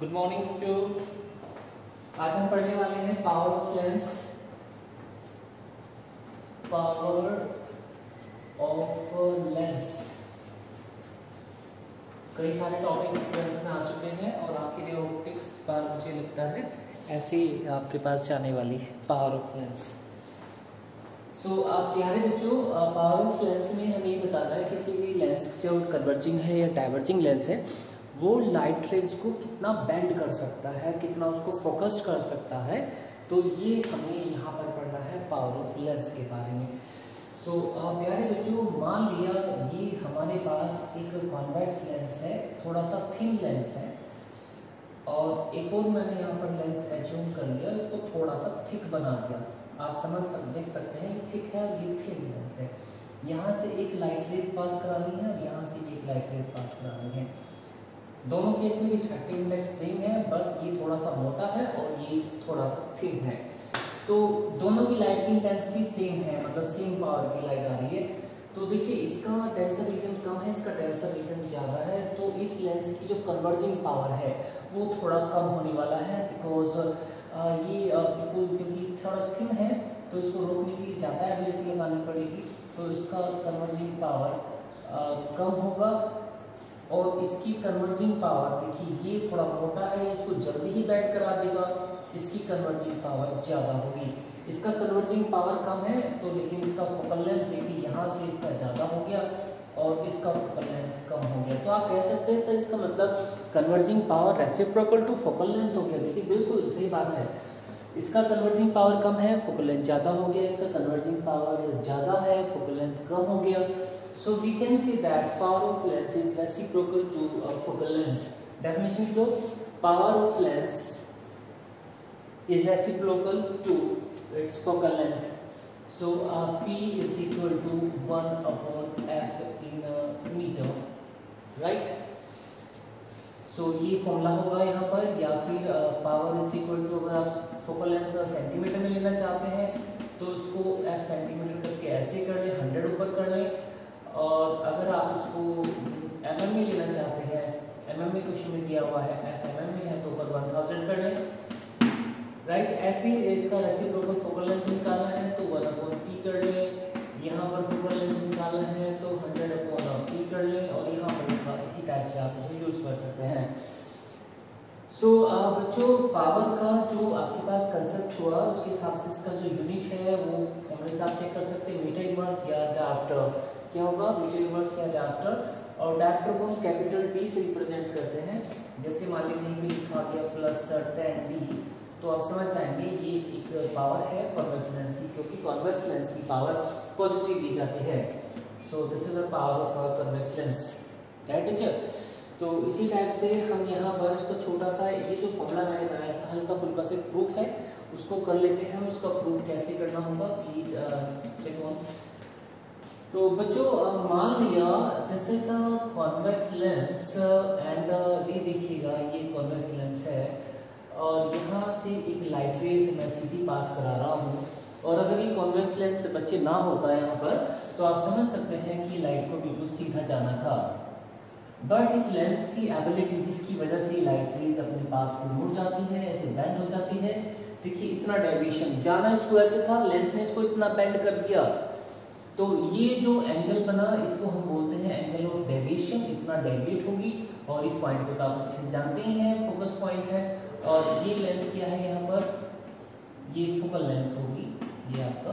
Good morning जो आज हम पढ़ने वाले हैं power of lens. Power of lens कई सारे टॉपिक्स लेंस में आ चुके हैं और आपके लिए टॉपिक्स इस बार मुझे लगता है ऐसे ही आपके पास जाने वाली है पावर ऑफ लेंस। सो आप प्यारे बच्चों, पावर ऑफ लेंस में हमें ये बताना है किसी भी लेंस जो कन्वर्जिंग है या डाइवर्जिंग लेंस है वो लाइट रेज को कितना बेंड कर सकता है, कितना उसको फोकस्ड कर सकता है। तो ये हमें यहाँ पर पढ़ना है पावर ऑफ लेंस के बारे में। सो प्यारे बच्चों, मान लिया ये हमारे पास एक कॉन्वेक्स लेंस है, थोड़ा सा थिन लेंस है, और एक और मैंने यहाँ पर लेंस एज्यूम कर लिया, इसको थोड़ा सा थिक बना दिया। आप देख सकते हैं थिक है, ये थिन लेंस है। यहाँ से एक लाइट रेज पास करानी है और यहाँ से एक लाइट रेज पास करानी है। दोनों केस में रिफ्रैक्टिव इंडेक्स सेम है, बस ये थोड़ा सा मोटा है और ये थोड़ा सा थिन है। तो दोनों की लाइट की इंटेंसिटी सेम है, मतलब सेम पावर की लाइट आ रही है। तो देखिए इसका डेंसर रीजन कम है, इसका डेंसर रीजन ज़्यादा है, तो इस लेंस की जो कन्वर्जिंग पावर है वो थोड़ा कम होने वाला है। बिकॉज ये बिल्कुल क्योंकि थोड़ा थिन है तो इसको रोकने के लिए ज़्यादा एबिलिटी लगानी पड़ेगी, तो इसका कन्वर्जिंग पावर कम होगा। और इसकी कन्वर्जिंग पावर देखिए ये थोड़ा मोटा है, इसको जल्दी ही बेंड करा देगा, इसकी कन्वर्जिंग पावर ज़्यादा होगी। इसका कन्वर्जिंग पावर कम है तो लेकिन इसका फोकल लेंथ देखिए यहाँ से इसका ज़्यादा हो गया और इसका फोकल लेंथ कम हो गया। तो आप कह सकते हैं सर इसका मतलब converging power reciprocal to focal length हो गया। देखिए बिल्कुल सही बात है, इसका कन्वर्जिंग पावर कम है, फोकल लेंथ ज़्यादा हो गया, इसका कन्वर्जिंग पावर ज़्यादा है, फोकल लेंथ कम हो गया। So we can say that power of lens is reciprocal to focal length. Definition लिख लो, power of lens is reciprocal to its focal length. So P is equal to 1 upon f in meter, right? So ये formula होगा यहाँ पर, या फिर power is equal to, अगर आप focal length centimetre में लेना चाहते हैं तो उसको f सेंटीमीटर करके ऐसे कर लें, 100 ऊपर कर लें। और अगर आप उसको mm में लेना चाहते हैं, mm में क्वेश्चन में दिया हुआ है f mm में है तो ऊपर 1000 कर लें, राइट। ऐसे इसका रेसिप्रोकल फोकल लेंथ निकालना है तो 1/p कर लें, यहाँ पर फोकल लेंथ निकालना है तो 100/p कर लें, और यहाँ पर इसका इसी टाइप से आप इसे यूज कर सकते हैं। सो बच्चों, पावर का जो आपके पास कंसेप्ट हुआ उसके हिसाब से इसका जो यूनिट है वो हमारे साथ चेक कर सकते हैं, मीटर इनवर्स या डायोप्टर। क्या होगा, मीटर इनवर्स या डायोप्टर। और डायोप्टर को हम कैपिटल D से रिप्रेजेंट करते हैं। जैसे मान लीजिए कहीं भी लिखा गया +10D, तो आप समझ जाएंगे ये एक पावर है कॉन्वेक्स लेंस की, क्योंकि कॉन्वेक्स लेंस की पावर पॉजिटिव दी जाती है। So this is the power of convex lens, right teacher. तो इसी टाइप से हम यहाँ पर इसको छोटा सा ये जो फॉर्मूला मैंने बनाया था हल्का फुल्का से प्रूफ है, उसको कर लेते हैं हम। उसका प्रूफ कैसे करना होगा प्लीज चेक ऑन। तो बच्चों मान लिया this is a convex lens and ये देखिएगा ये कॉन्वेक्स लेंस है और यहाँ से एक लाइट रेज मैं सीधी पास करा रहा हूँ। और अगर ये कॉन्वेक्स लेंस बच्चे ना होता यहाँ पर तो आप समझ सकते हैं कि लाइट को बिल्कुल सीधा जाना था। बट इस लेंस की एबिलिटी जिसकी वजह से लाइट रेज अपने पाथ से मुड़ जाती है, ऐसे बेंड हो जाती है। देखिए इतना डेविएशन, जाना इसको ऐसे था, लेंस ने इसको इतना बेंड कर दिया, तो ये जो एंगल बना इसको हम बोलते हैं एंगल ऑफ डेविएशन। इतना डेविएट होगी, और इस पॉइंट को तो आप अच्छे से जानते ही हैं, फोकस पॉइंट है। और ये लेंथ क्या है यहाँ पर, ये फोकल लेंथ होगी, ये आपका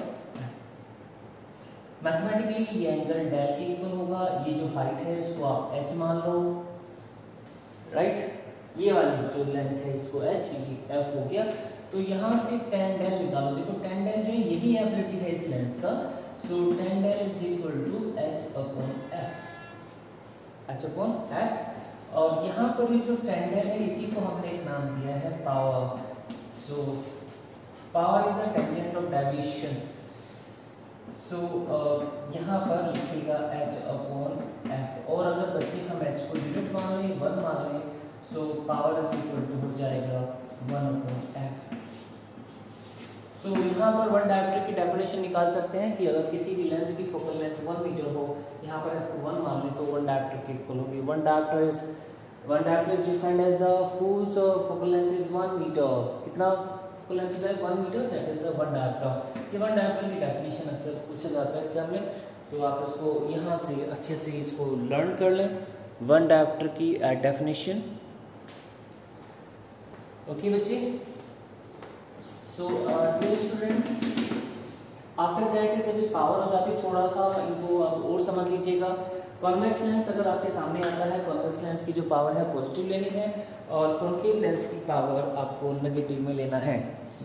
मैथमेटिकली ये एंगल डेल के इक्वल होगा। ये जो हाइट है इसको आप h मान लो, राइट। ये वाली जो लेंथ है इसको h, f हो गया। तो यहाँ से tan डेल निकालो। देखो tan डेल जो है यही एबिलिटी है इस लेंस का। So tan del is equal to h/f। और यहाँ पर ये जो tan डेल है इसी को हमने एक नाम दिया है power. So power is the tangent of deviation. So यहाँ पर लिखिएगा h/f। और अगर बच्चे हम h को यूनिट मान लें, 1 मान लें, so power is equal to हो जाएगा 1/f। सो यहाँ पर 1 डायोप्टर की डेफिनेशन निकाल सकते हैं कि अगर किसी भी लेंस की फोकल लेंथ 1 मीटर हो, यहाँ पर f को 1 मान लें तो 1 डायोप्टर की इक्वल होगी। 1 dioptre is one dioptre is defined as the whose focal length is 1 metre. कितना फोकल लेंथ होता है 1 metre, that is one dioptre. ये वन डायोप्टर की डेफिनेशन अक्सर पूछा जाता है एग्जाम में, तो आप इसको यहाँ से अच्छे से इसको लर्न कर लें, वन डायोप्टर की डेफिनेशन। ओके बच्चे, so dear student, after that जब ये पावर हो जाती है थोड़ा सा इनको अब और समझ लीजिएगा। कॉन्वेक्स लेंस अगर आपके सामने आता है, कॉन्वेक्स लेंस की जो पावर है पॉजिटिव लेनी है और कॉन्केव लेंस की पावर आपको नेगेटिव में लेना है।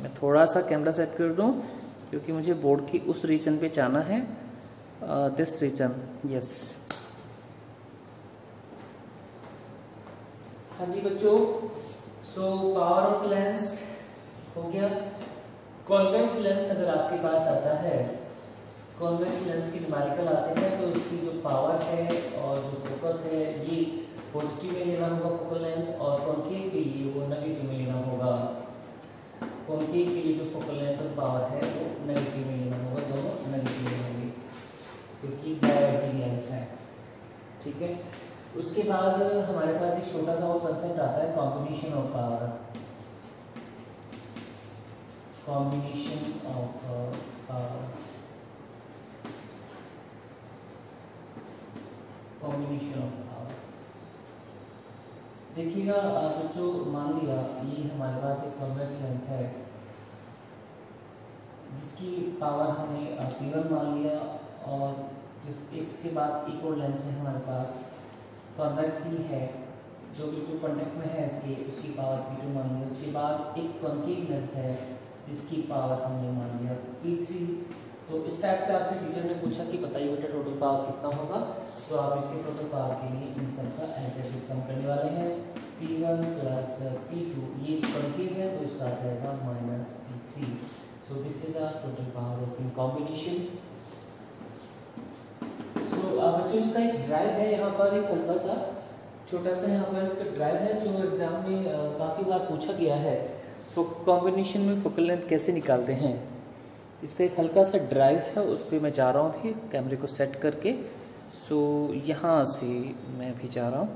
मैं थोड़ा सा कैमरा सेट कर दूं क्योंकि मुझे बोर्ड की उस रीजन पे जाना है, दिस रीजन, यस। हाँ जी बच्चों, सो पावर ऑफ लेंस हो गया। कॉन्वेक्स लेंस अगर आपके पास आता है, कॉन्वेक्स लेंस की न्यूमेरिकल आते हैं तो इसकी जो पावर है और जो फोकस है ये पॉजिटिव में लेना होगा फोकल लेंथ, और कॉन्केव के लिए वो नेगेटिव में लेना होगा। कॉन्केव के लिए जो फोकल लेंथ और पावर है वो नेगेटिव में लेना होगा, दोनों नेगेटिव में होंगे क्योंकि डायवर्जिंग लेंस है। ठीक है, उसके बाद हमारे पास एक छोटा सा और कंसेप्ट आता है combination of power. Combination of power, combination of power. देखिएगा बच्चों, मान लिया ये हमारे पास एक कॉन्वेक्स लेंस है जिसकी पावर हमने P1 मान लिया, और जिस इसके बाद एक और लेंस है हमारे पास कॉन्वेक्स ही है जो बिल्कुल कॉन्टेक्ट में है इसके, उसकी पावर P2 मान लिया। उसके बाद एक कॉन्केव लेंस है जिसकी पावर हमने मान लिया P3। तो इस टाइप से आपसे टीचर ने पूछा कि बताइए बेटा टोटल पावर कितना होगा, तो आप इसके टोटल पावर के लिए इन सब का एल्जेब्रिक सम करने वाले हैं। P1 प्लस P2, ये कॉन्केव है तो इसका आ जाएगा minus P3। So this is the total power of in combination. तो बच्चों इसका एक ड्राइव है यहाँ पर, एक हल्का सा छोटा सा यहाँ पर इसका ड्राइव है जो एग्जाम में काफ़ी बार पूछा गया है। तो कॉम्बिनेशन में फोकल लेंथ कैसे निकालते हैं, इसका एक हल्का सा ड्राइव है, उस पर मैं जा रहा हूँ अभी कैमरे को सेट करके। सो यहाँ से मैं भी जा रहा हूँ।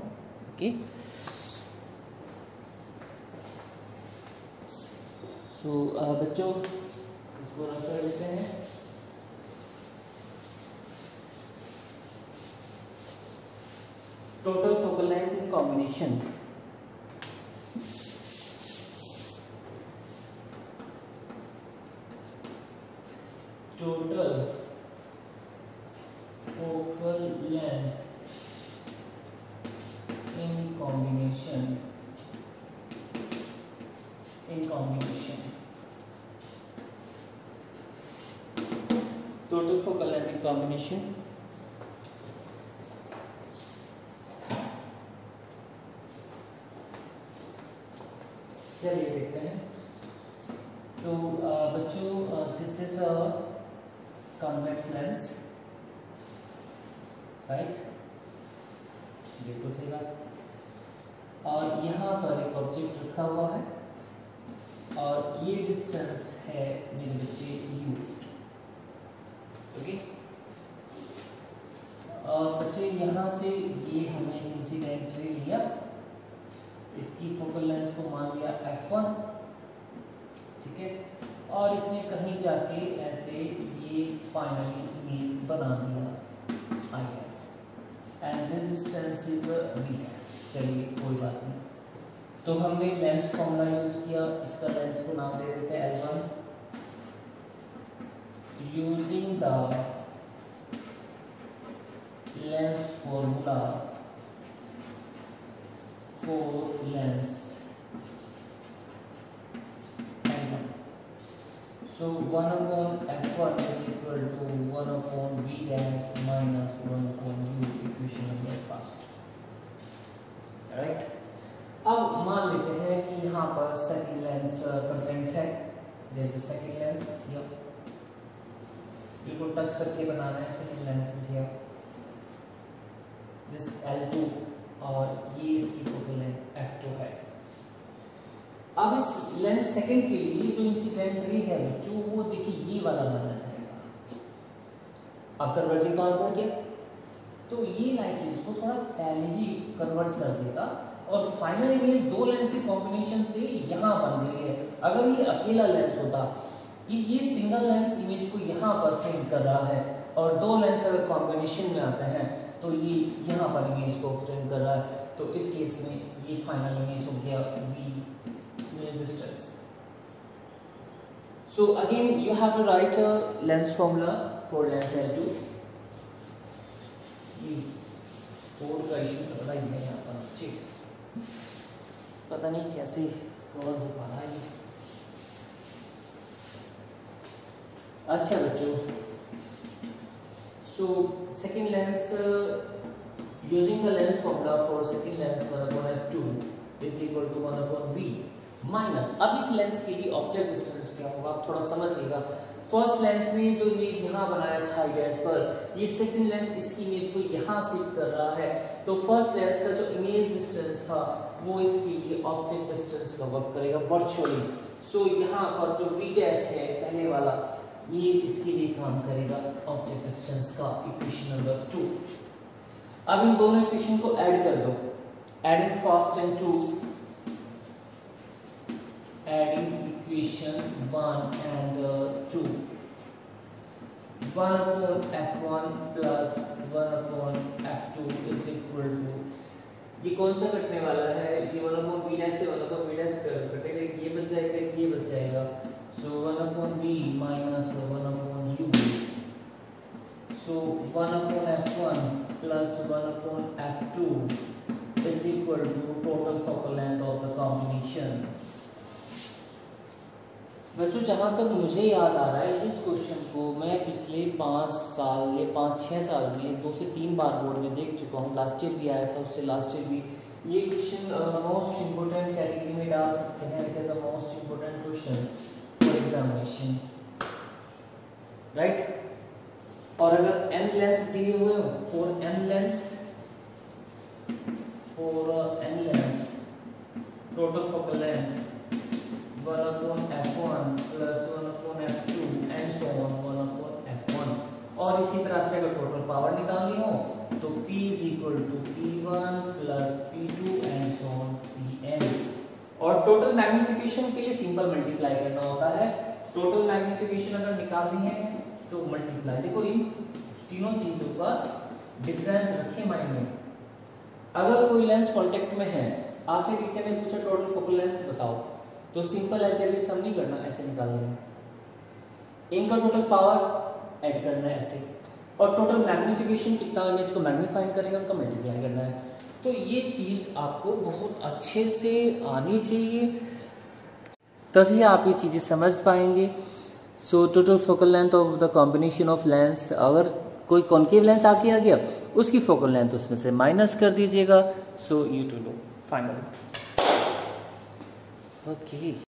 ओके, सो बच्चों इसको रन कर लेते हैं। Total focal length in combination, total focal length in combination, total focal length in combination चलिए देखते हैं। तो बच्चों this is a convex lens, right, बिल्कुल सही बात। और यहाँ पर एक ऑब्जेक्ट रखा हुआ है और ये डिस्टेंस है मेरे बच्चे u। ओके, और बच्चे यहाँ से ये हमने एक इंसिडेंट रे लिया, इसकी फोकल लेंथ को मान लिया f1, ठीक है, और इसने कहीं जाके ऐसे ये फाइनली इमेज बना दिया IS, and this distance is VS। चलिए कोई बात नहीं, तो हमने लेंस फॉर्मूला यूज किया, इसका लेंस को नाम दे देते हैं L1। Using the lens formula for Lenz L1, so 1 upon f1 is equal to 1 upon v dash minus 1 upon u, equation number first, right. अब मान लेते हैं कि यहाँ पर सेकंड लेंस प्रेजेंट है, there is a second lens here, बिल्कुल touch करके बनाना है, second lens is here, this L2, और ये इसकी फोकल लेंथ f2 है। अब इस लेंस सेकंड के लिए जो इंसिडेंट रे है बच्चों, वो देखिए ये वाला बनना चाहेगा। अब कन्वर्जिंग पावर बढ़ गया तो ये लाइट रेज को थोड़ा पहले ही कन्वर्ज कर देगा और फाइनल इमेज दो लेंस के कॉम्बिनेशन से यहाँ बन रही है। अगर ये अकेला लेंस होता, ये सिंगल लेंस इमेज को यहाँ पर फ्रेम कर रहा है, और दो लेंस अगर कॉम्बिनेशन में आते हैं तो ये यहाँ पर इमेज को फ्रेम कर रहा है। तो इस केस में ये फाइनल इमेज हो गया v image distance. So again you have to write a lens formula for lens L2। ये कोड का इशू तो पता ही है यहाँ पर, ठीक, पता नहीं कैसे कवर हो पा रहा है ये। अच्छा बच्चों, so second lens using the lens formula for second lens 1/f2 is equal to 1/v minus. अब इस लेंस के लिए ऑब्जेक्ट डिस्टेंस क्या होगा, आप थोड़ा समझिएगा। फर्स्ट लेंस ने जो इमेज यहाँ बनाया था गैस पर, ये सेकंड लेंस इसकी इमेज को यहाँ शिफ्ट कर रहा है, तो फर्स्ट लेंस का जो इमेज डिस्टेंस था वो इसके लिए ऑब्जेक्ट डिस्टेंस का वर्क करेगा वर्चुअली। सो यहाँ पर जो v डैश है पहले वाला, ये इसके लिए काम करेगा ऑब्जेक्ट डिस्टेंस का, इक्वेशन नंबर 2। अब इन दोनों इक्वेशन को ऐड कर दो, adding first and 2, adding equation 1 and 2, 1/f1 plus 1/f2 is equal to, ये कौन सा कटने वाला है, ये 1/v से 1/v कटेगा, ये बच जाएगा, ये बच जाएगा। सो 1/v minus 1/u, so 1/f1 plus 1/f2 is equal to total focal length of the combination। बच्चों जहाँ तक मुझे याद आ रहा है, इस क्वेश्चन को मैं पिछले 5 साल या 5-6 साल में 2 से 3 बार बोर्ड में देख चुका हूँ। लास्ट ईयर भी आया था, उससे लास्ट ईयर भी। ये क्वेश्चन मोस्ट इम्पोर्टेंट कैटेगरी में डाल सकते हैं, it is a most important question for examination, right. और अगर n लेंस दिए हुए हो, for n lens total focal length 1/f1 plus 1/f2 and so on 1/f1। और इसी तरह से अगर टोटल पावर निकालनी हो तो P is equal to P1 plus P2 and so on Pn। और टोटल मैग्निफिकेशन के लिए सिंपल मल्टीप्लाई करना होता है। टोटल मैग्निफिकेशन अगर निकालनी है तो मल्टीप्लाई, देखो इन तीनों चीजों का डिफरेंस रखें माइंड में। अगर कोई लेंस कांटेक्ट में है, आपसे टीचर ने पूछा टोटल फोकल लेंथ बताओ, तो सिंपल अलजेब्रिक सम नहीं करना, ऐसे निकालना है। इनका टोटल पावर ऐड करना है ऐसे, और टोटल मैग्निफिकेशन कितना इमेज को मैग्नीफाई करेगा उनका मल्टीप्लाई करना है। तो ये चीज़ आपको बहुत अच्छे से आनी चाहिए, तभी आप ये चीज़ें समझ पाएंगे। So total focal length of the combination of lens, अगर कोई कॉन्केव लेंस आके आ गया उसकी फोकल लेंथ उसमें से माइनस कर दीजिएगा। So you to know finally, okay.